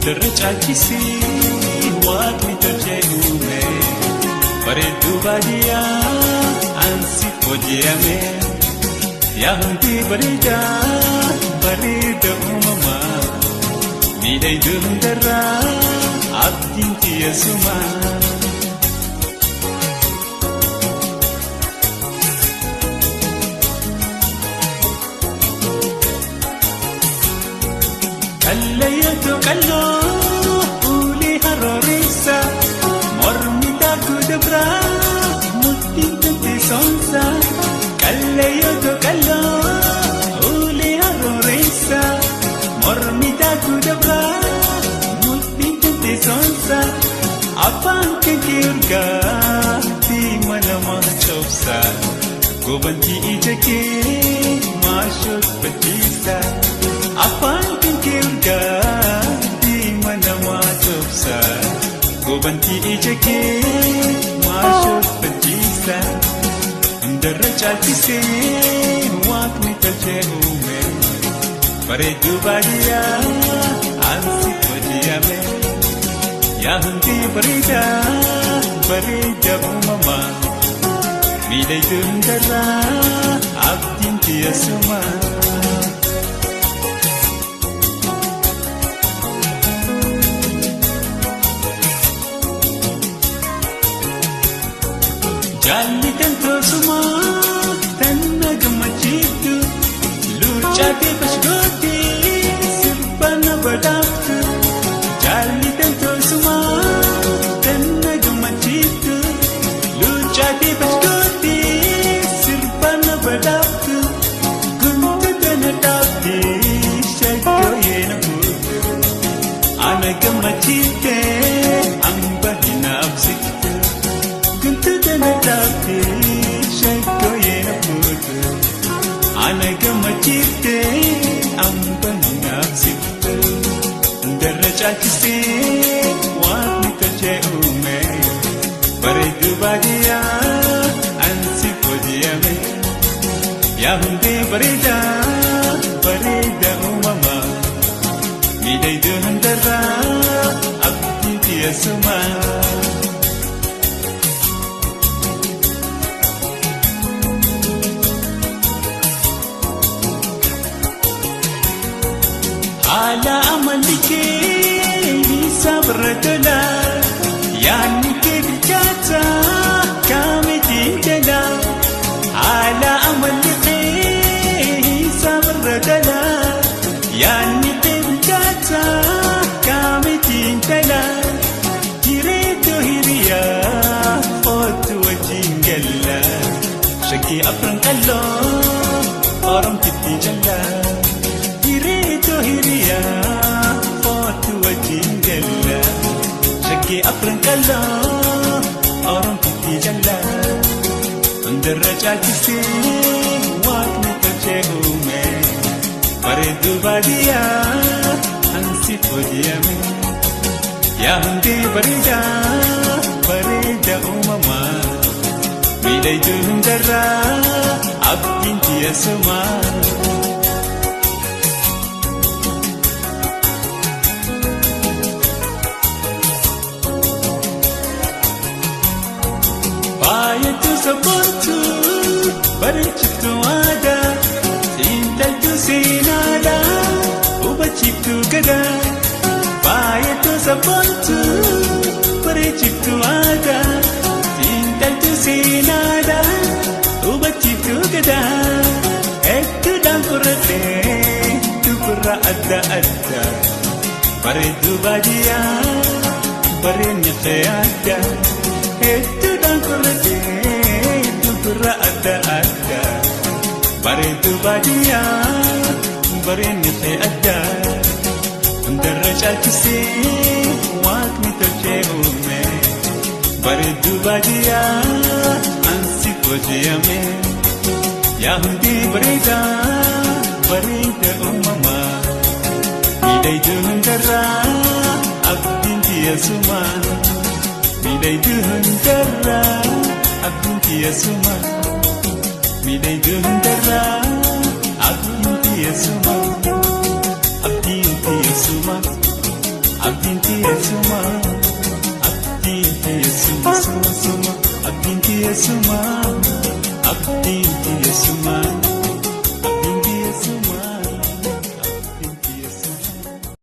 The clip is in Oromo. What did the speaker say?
Darrachaalchisee waaqni tolchee uume bareedduu baadiyyaa ansi hojjetame yaa hundi bareeda uumamaa miidhagduu hundarraa abdiin xiyyeessumaa. Kalleeyyaatu kalloo ulee harooressa mormiidhaa guddaa murtiin teessoonsa. Kalleeyyaatu kalloo ulee harooressa mormiidhaa guddaa murtiin teessoonsa. Afaan keekee urgaa diima nama coobsa gobantii ija kee maashoo badiisa. Afaan keekee urgaa diima nama coobsa gobantii ija kee maashoo badiisa. Darrachaalchisee waaqni tolchee uume bareedduu baadiyyaa ansi hojjetame yaa hundi bareeda uumamaa miidhagduu hundarraa abdiin xiyyeessumaa. Jaalli kan toosumaa tanna gammachiiftu luucaatee bashgootee sirba na badhaaftu. Jaalli kan toosumaa tanna gammachiiftu luucaatee bashgootee sirba na badhaaftu. Guntuuta na dhaaftee shaggooyee na fuutu ana gammachiiftee hamba hin absiiftu. Guntuuta na dhaaftee shaggooyee na fuutu ana gammachiiftee hamba hin absiiftu. Darrachaalchisee waaqni tolchee uume bareedduu baadiyyaa ansi hojjetame yaa hundi bareeda uumamaa miidhagduu hundarraa abdiin xiyyeessumaa. Haala amalli kee sabra tola yaadni kee bilchaata kaamitiin jala. Haala amalli kee sabra tola yaadni kee bilchaata kaamitiin jala. Jireetu hiriyaa otu wajjin galla shakkii afran qalloo oromtitti jala. Jireetu hiriyaa otu wajjin galla shakkii afran qalloo oromtitti jala. Darrachaalchisee waaqni tolchee uume bareedduu baadiyyaa ansi hojjetame yaa hundi bareeda uumamaa miidhagduu hundarraa abdiin xiyyeessumaa. Baay'eetu sabboontu bareechiftu aadaa xiinxaltuu seenaadhaa hubachiiftu gadaa. Baay'eetu sabboontu bareechiftu aadaa xiinxaltuu seenaadhaa hubachiiftu gadaa. Hedduudhaan qoratee dubara adda addaa bareedduu baadiyyaa bareedni kee addaa. Hedduudhaan qoratee dubara adda addaa bareedduu baadiyyaa bareedni kee addaa. Darrachaalchisee waaqni tolchee uume bareedduu baadiyyaa ansi hojjetame yaa hundi bareeda uumamaa miidhagduu hundarraa abdiin xiyyeessumaa. Miidhagduu hundarraa abdiin xiyyeessumaa. Miidhagduu hundarraa abdiin xiyyeessumaa. Abdiin xiyyeessumaa. suma abdiin kiyya suma suma suma abdiin kiyya suma abdiin kiyya suma.